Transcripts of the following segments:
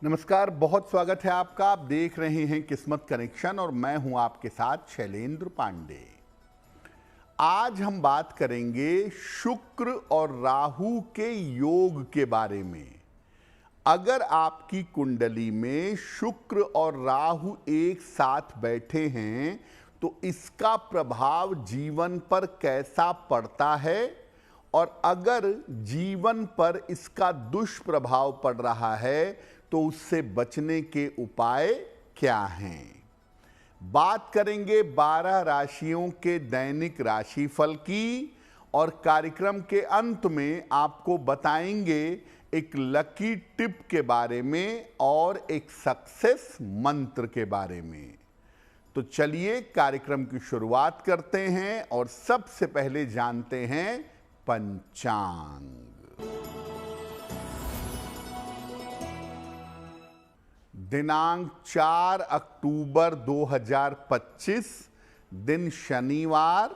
नमस्कार, बहुत स्वागत है आपका। आप देख रहे हैं किस्मत कनेक्शन और मैं हूं आपके साथ शैलेंद्र पांडे। आज हम बात करेंगे शुक्र और राहु के योग के बारे में। अगर आपकी कुंडली में शुक्र और राहु एक साथ बैठे हैं तो इसका प्रभाव जीवन पर कैसा पड़ता है और अगर जीवन पर इसका दुष्प्रभाव पड़ रहा है तो उससे बचने के उपाय क्या हैं। बात करेंगे 12 राशियों के दैनिक राशिफल की और कार्यक्रम के अंत में आपको बताएंगे एक लकी टिप के बारे में और एक सक्सेस मंत्र के बारे में। तो चलिए कार्यक्रम की शुरुआत करते हैं और सबसे पहले जानते हैं पंचांग। दिनांक 4 अक्टूबर 2025, दिन शनिवार,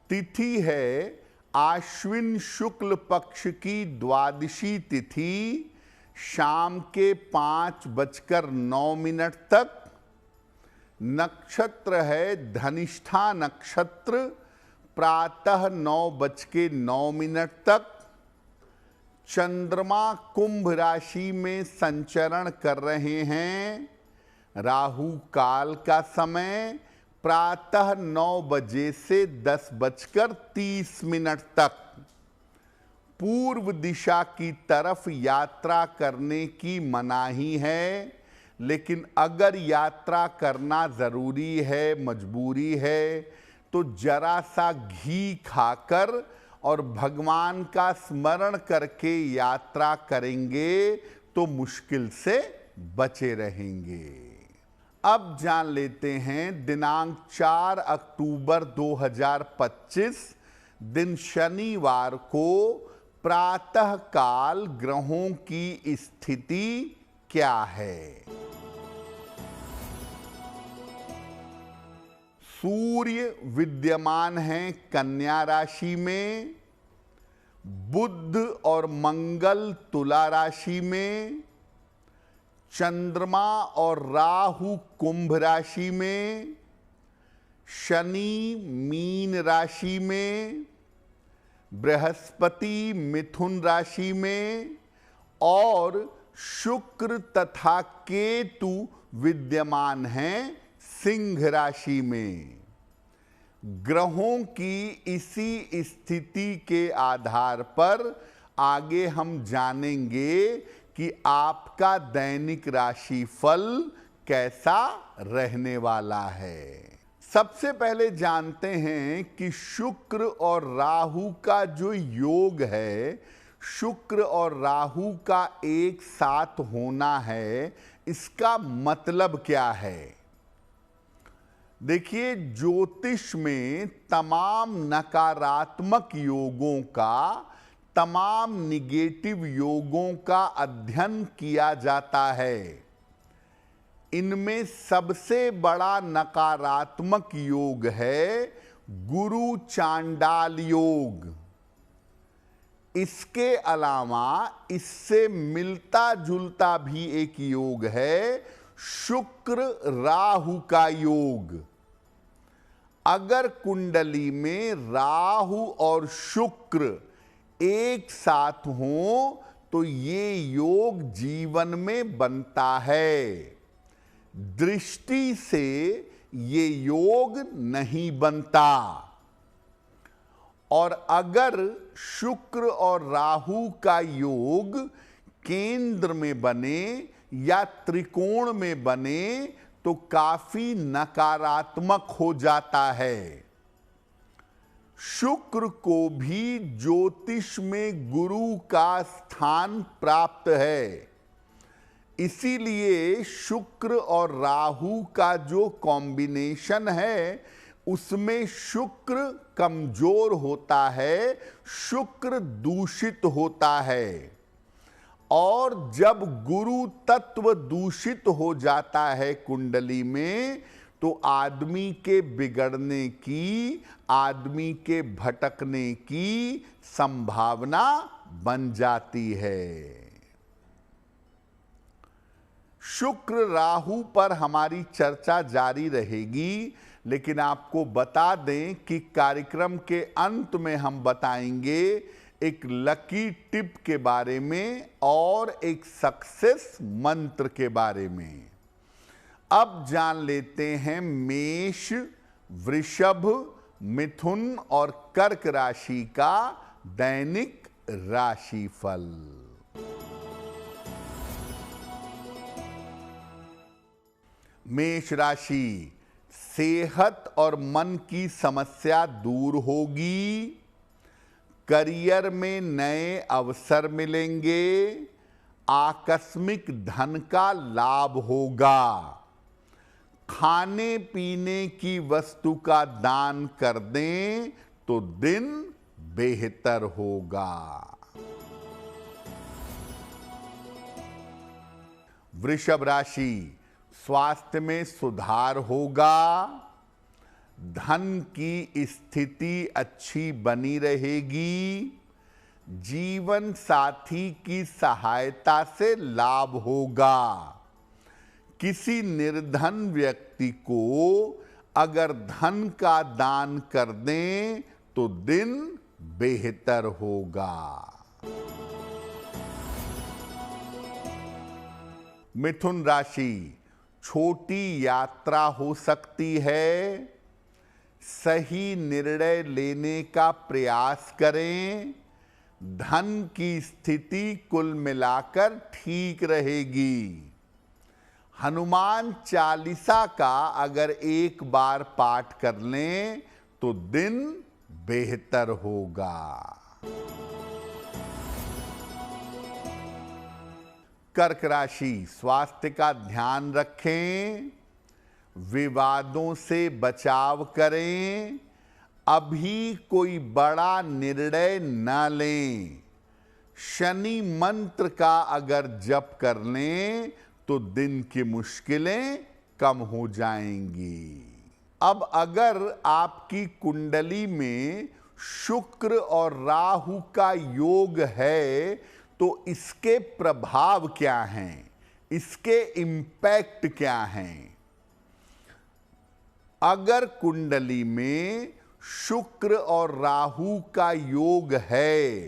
तिथि है आश्विन शुक्ल पक्ष की द्वादशी तिथि, शाम के 5:09 तक। नक्षत्र है धनिष्ठा नक्षत्र, प्रातः 9:09 तक। चंद्रमा कुंभ राशि में संचरण कर रहे हैं। राहु काल का समय प्रातः 9 बजे से 10:30 तक। पूर्व दिशा की तरफ यात्रा करने की मनाही है, लेकिन अगर यात्रा करना जरूरी है, मजबूरी है, तो जरा सा घी खाकर और भगवान का स्मरण करके यात्रा करेंगे तो मुश्किल से बचे रहेंगे। अब जान लेते हैं दिनांक 4 अक्टूबर 2025, दिन शनिवार को प्रातः काल ग्रहों की स्थिति क्या है। सूर्य विद्यमान हैं कन्या राशि में, बुध और मंगल तुला राशि में, चंद्रमा और राहु कुंभ राशि में, शनि मीन राशि में, बृहस्पति मिथुन राशि में और शुक्र तथा केतु विद्यमान हैं सिंह राशि में। ग्रहों की इसी स्थिति के आधार पर आगे हम जानेंगे कि आपका दैनिक राशिफल कैसा रहने वाला है। सबसे पहले जानते हैं कि शुक्र और राहु का जो योग है, शुक्र और राहु का एक साथ होना है, इसका मतलब क्या है। देखिए, ज्योतिष में तमाम नकारात्मक योगों का, तमाम निगेटिव योगों का अध्ययन किया जाता है। इनमें सबसे बड़ा नकारात्मक योग है गुरु चांडाल योग। इसके अलावा इससे मिलता जुलता भी एक योग है शुक्र राहु का योग। अगर कुंडली में राहु और शुक्र एक साथ हो तो ये योग जीवन में बनता है। दृष्टि से ये योग नहीं बनता। और अगर शुक्र और राहु का योग केंद्र में बने या त्रिकोण में बने तो काफी नकारात्मक हो जाता है। शुक्र को भी ज्योतिष में गुरु का स्थान प्राप्त है। इसीलिए शुक्र और राहु का जो कॉम्बिनेशन है उसमें शुक्र कमजोर होता है, शुक्र दूषित होता है। और जब गुरु तत्व दूषित हो जाता है कुंडली में तो आदमी के बिगड़ने की, आदमी के भटकने की संभावना बन जाती है। शुक्र राहु पर हमारी चर्चा जारी रहेगी, लेकिन आपको बता दें कि कार्यक्रम के अंत में हम बताएंगे एक लकी टिप के बारे में और एक सक्सेस मंत्र के बारे में। अब जान लेते हैं मेष, वृषभ, मिथुन और कर्क राशि का दैनिक राशिफल। मेष राशि, सेहत और मन की समस्या दूर होगी। करियर में नए अवसर मिलेंगे। आकस्मिक धन का लाभ होगा। खाने पीने की वस्तु का दान कर दें तो दिन बेहतर होगा। वृषभ राशि, स्वास्थ्य में सुधार होगा। धन की स्थिति अच्छी बनी रहेगी। जीवन साथी की सहायता से लाभ होगा। किसी निर्धन व्यक्ति को अगर धन का दान कर दें तो दिन बेहतर होगा। मिथुन राशि, छोटी यात्रा हो सकती है। सही निर्णय लेने का प्रयास करें। धन की स्थिति कुल मिलाकर ठीक रहेगी। हनुमान चालीसा का अगर एक बार पाठ कर लें तो दिन बेहतर होगा। कर्क राशि, स्वास्थ्य का ध्यान रखें। विवादों से बचाव करें। अभी कोई बड़ा निर्णय न लें। शनि मंत्र का अगर जप कर लें तो दिन की मुश्किलें कम हो जाएंगी। अब अगर आपकी कुंडली में शुक्र और राहु का योग है तो इसके प्रभाव क्या हैं, इसके इम्पैक्ट क्या हैं। अगर कुंडली में शुक्र और राहु का योग है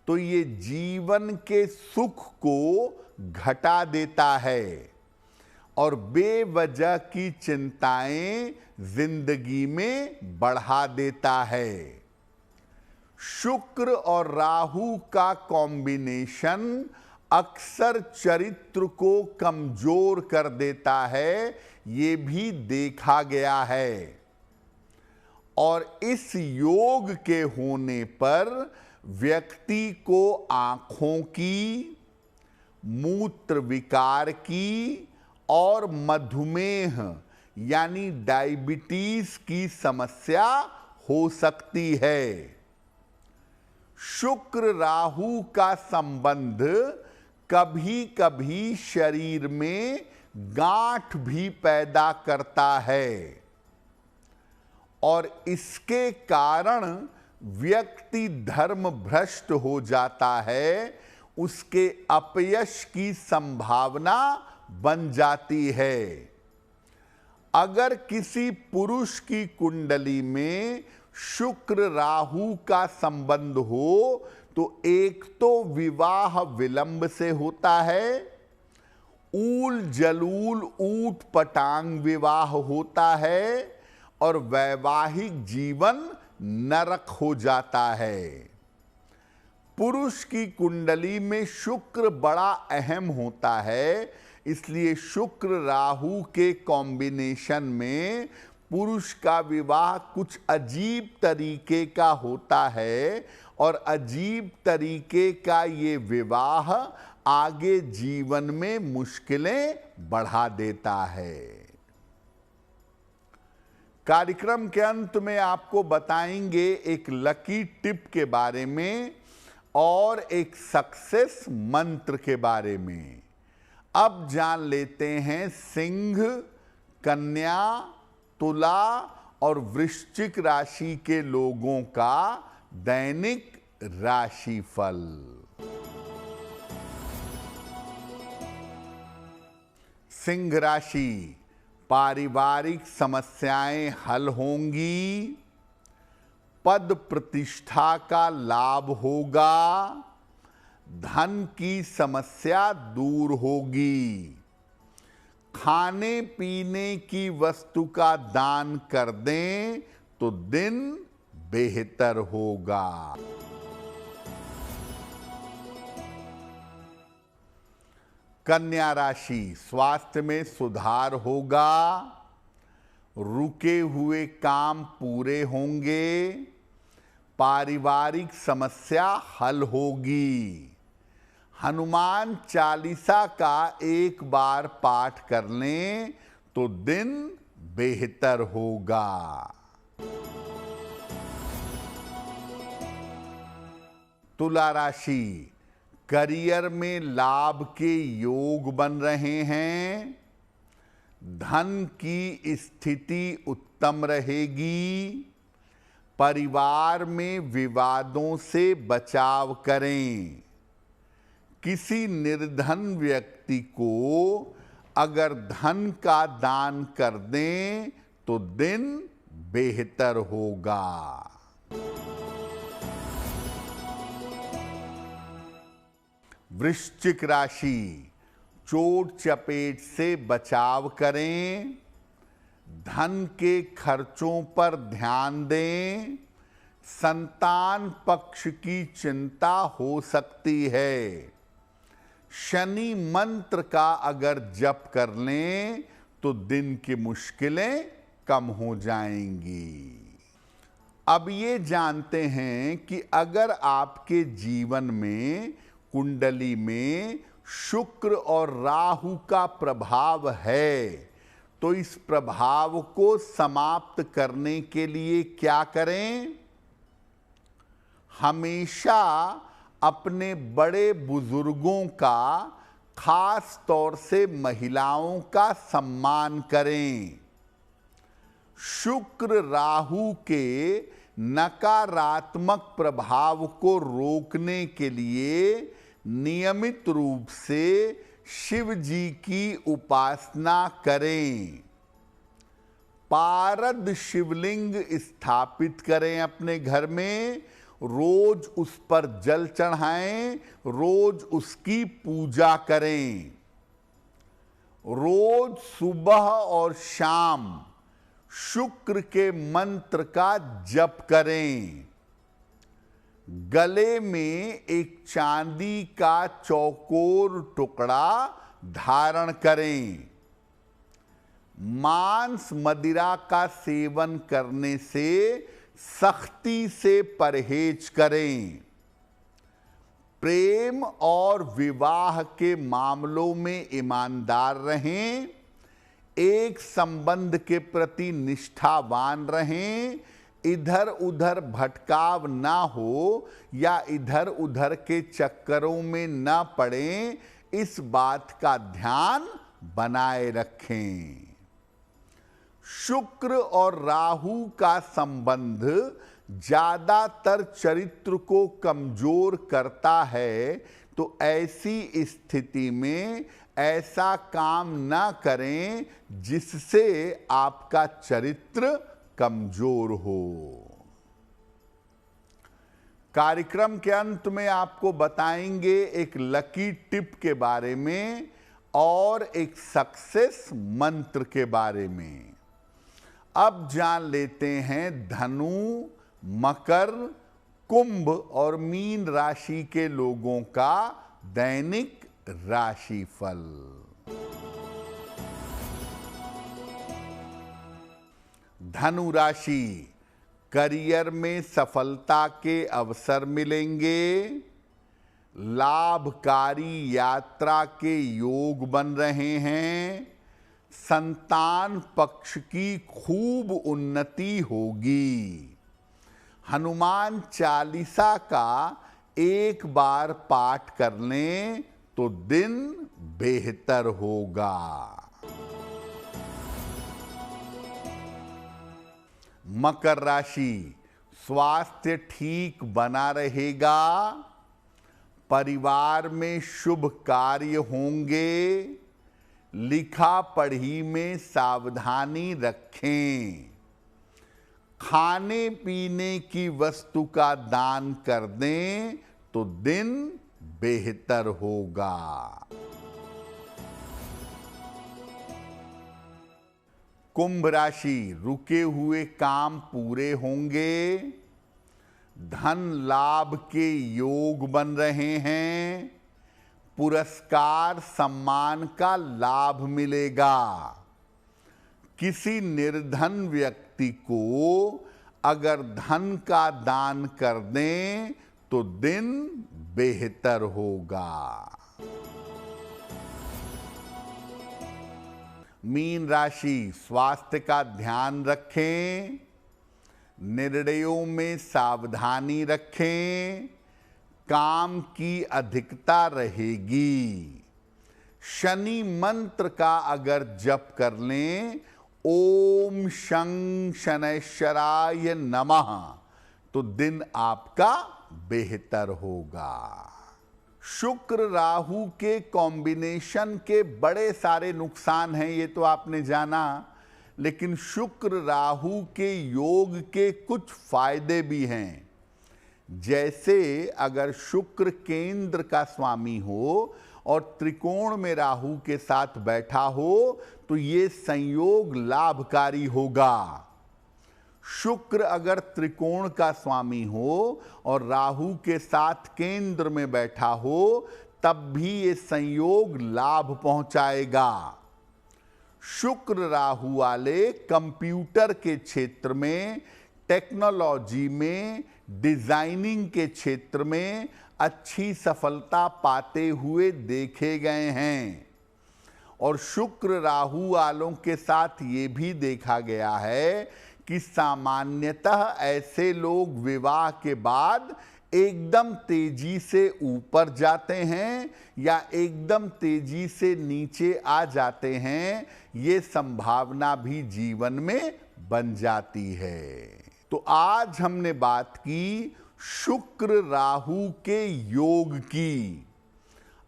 तो ये जीवन के सुख को घटा देता है और बेवजह की चिंताएं जिंदगी में बढ़ा देता है। शुक्र और राहु का कॉम्बिनेशन अक्सर चरित्र को कमजोर कर देता है, ये भी देखा गया है। और इस योग के होने पर व्यक्ति को आंखों की, मूत्र विकार की और मधुमेह यानी डायबिटीज की समस्या हो सकती है। शुक्र राहु का संबंध कभी कभी शरीर में गांठ भी पैदा करता है और इसके कारण व्यक्ति धर्म भ्रष्ट हो जाता है। उसके अपयश की संभावना बन जाती है। अगर किसी पुरुष की कुंडली में शुक्र राहु का संबंध हो तो एक तो विवाह विलंब से होता है, ऊल जलूल ऊट पटांग विवाह होता है और वैवाहिक जीवन नरक हो जाता है। पुरुष की कुंडली में शुक्र बड़ा अहम होता है, इसलिए शुक्र राहु के कॉम्बिनेशन में पुरुष का विवाह कुछ अजीब तरीके का होता है और अजीब तरीके का ये विवाह आगे जीवन में मुश्किलें बढ़ा देता है। कार्यक्रम के अंत में आपको बताएंगे एक लकी टिप के बारे में और एक सक्सेस मंत्र के बारे में। अब जान लेते हैं सिंह, कन्या, तुला और वृश्चिक राशि के लोगों का दैनिक राशिफल। सिंह राशि, पारिवारिक समस्याएं हल होंगी, पद प्रतिष्ठा का लाभ होगा, धन की समस्या दूर होगी, खाने पीने की वस्तु का दान कर दें तो दिन बेहतर होगा। कन्या राशि, स्वास्थ्य में सुधार होगा, रुके हुए काम पूरे होंगे, पारिवारिक समस्या हल होगी, हनुमान चालीसा का एक बार पाठ कर लें तो दिन बेहतर होगा। तुला राशि, करियर में लाभ के योग बन रहे हैं, धन की स्थिति उत्तम रहेगी, परिवार में विवादों से बचाव करें, किसी निर्धन व्यक्ति को अगर धन का दान कर दें तो दिन बेहतर होगा। वृश्चिक राशि, चोट चपेट से बचाव करें, धन के खर्चों पर ध्यान दें, संतान पक्ष की चिंता हो सकती है, शनि मंत्र का अगर जप कर लें तो दिन की मुश्किलें कम हो जाएंगी। अब ये जानते हैं कि अगर आपके जीवन में कुंडली में शुक्र और राहु का प्रभाव है तो इस प्रभाव को समाप्त करने के लिए क्या करें? हमेशा अपने बड़े बुजुर्गों का, खास तौर से महिलाओं का सम्मान करें। शुक्र राहु के नकारात्मक प्रभाव को रोकने के लिए नियमित रूप से शिव जी की उपासना करें। पारद शिवलिंग स्थापित करें अपने घर में, रोज उस पर जल चढ़ाएं, रोज उसकी पूजा करें। रोज सुबह और शाम शुक्र के मंत्र का जप करें। गले में एक चांदी का चौकोर टुकड़ा धारण करें। मांस मदिरा का सेवन करने से सख्ती से परहेज करें। प्रेम और विवाह के मामलों में ईमानदार रहें। एक संबंध के प्रति निष्ठावान रहें। इधर उधर भटकाव ना हो या इधर उधर के चक्करों में ना पड़ें, इस बात का ध्यान बनाए रखें। शुक्र और राहु का संबंध ज्यादातर चरित्र को कमजोर करता है, तो ऐसी स्थिति में ऐसा काम ना करें जिससे आपका चरित्र कमजोर हो। कार्यक्रम के अंत में आपको बताएंगे एक लकी टिप के बारे में और एक सक्सेस मंत्र के बारे में। अब जान लेते हैं धनु, मकर, कुंभ और मीन राशि के लोगों का दैनिक राशिफल। धनु राशि, करियर में सफलता के अवसर मिलेंगे। लाभकारी यात्रा के योग बन रहे हैं। संतान पक्ष की खूब उन्नति होगी। हनुमान चालीसा का एक बार पाठ कर लें तो दिन बेहतर होगा। मकर राशि, स्वास्थ्य ठीक बना रहेगा। परिवार में शुभ कार्य होंगे। लिखा पढ़ी में सावधानी रखें। खाने पीने की वस्तु का दान कर दें तो दिन बेहतर होगा। कुंभ राशि, रुके हुए काम पूरे होंगे। धन लाभ के योग बन रहे हैं। पुरस्कार सम्मान का लाभ मिलेगा। किसी निर्धन व्यक्ति को अगर धन का दान कर दें तो दिन बेहतर होगा। मीन राशि, स्वास्थ्य का ध्यान रखें। निर्णयों में सावधानी रखें। काम की अधिकता रहेगी। शनि मंत्र का अगर जप कर लें, ओम शं शनैश्चराय नमः, तो दिन आपका बेहतर होगा। शुक्र राहु के कॉम्बिनेशन के बड़े सारे नुकसान हैं, ये तो आपने जाना, लेकिन शुक्र राहु के योग के कुछ फायदे भी हैं। जैसे अगर शुक्र केंद्र का स्वामी हो और त्रिकोण में राहु के साथ बैठा हो तो ये संयोग लाभकारी होगा। शुक्र अगर त्रिकोण का स्वामी हो और राहु के साथ केंद्र में बैठा हो तब भी ये संयोग लाभ पहुंचाएगा। शुक्र राहु वाले कंप्यूटर के क्षेत्र में, टेक्नोलॉजी में, डिजाइनिंग के क्षेत्र में अच्छी सफलता पाते हुए देखे गए हैं। और शुक्र राहु वालों के साथ ये भी देखा गया है कि सामान्यतः ऐसे लोग विवाह के बाद एकदम तेजी से ऊपर जाते हैं या एकदम तेजी से नीचे आ जाते हैं, ये संभावना भी जीवन में बन जाती है। तो आज हमने बात की शुक्र राहु के योग की।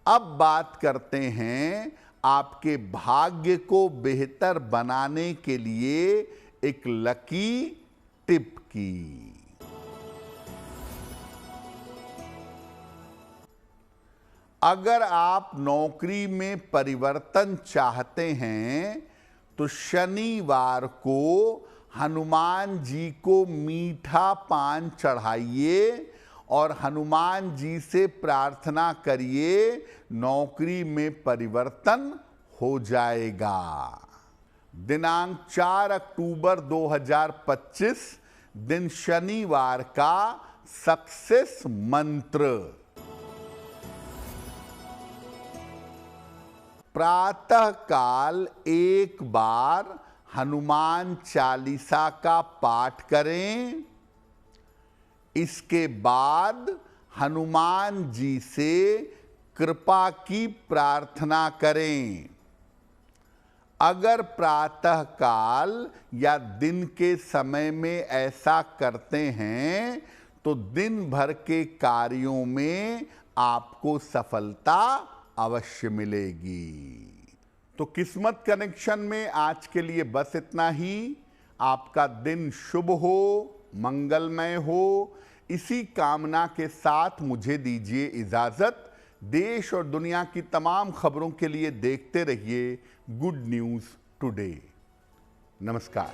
अब बात करते हैं आपके भाग्य को बेहतर बनाने के लिए एक लकी टिप की। अगर आप नौकरी में परिवर्तन चाहते हैं तो शनिवार को हनुमान जी को मीठा पान चढ़ाइए और हनुमान जी से प्रार्थना करिए, नौकरी में परिवर्तन हो जाएगा। दिनांक 4 अक्टूबर 2025 दिन शनिवार का सक्सेस मंत्र। प्रातः काल एक बार हनुमान चालीसा का पाठ करें। इसके बाद हनुमान जी से कृपा की प्रार्थना करें। अगर प्रातः काल या दिन के समय में ऐसा करते हैं तो दिन भर के कार्यों में आपको सफलता अवश्य मिलेगी। तो किस्मत कनेक्शन में आज के लिए बस इतना ही। आपका दिन शुभ हो, मंगलमय हो, इसी कामना के साथ मुझे दीजिए इजाजत। देश और दुनिया की तमाम खबरों के लिए देखते रहिए गुड न्यूज़ टुडे। नमस्कार।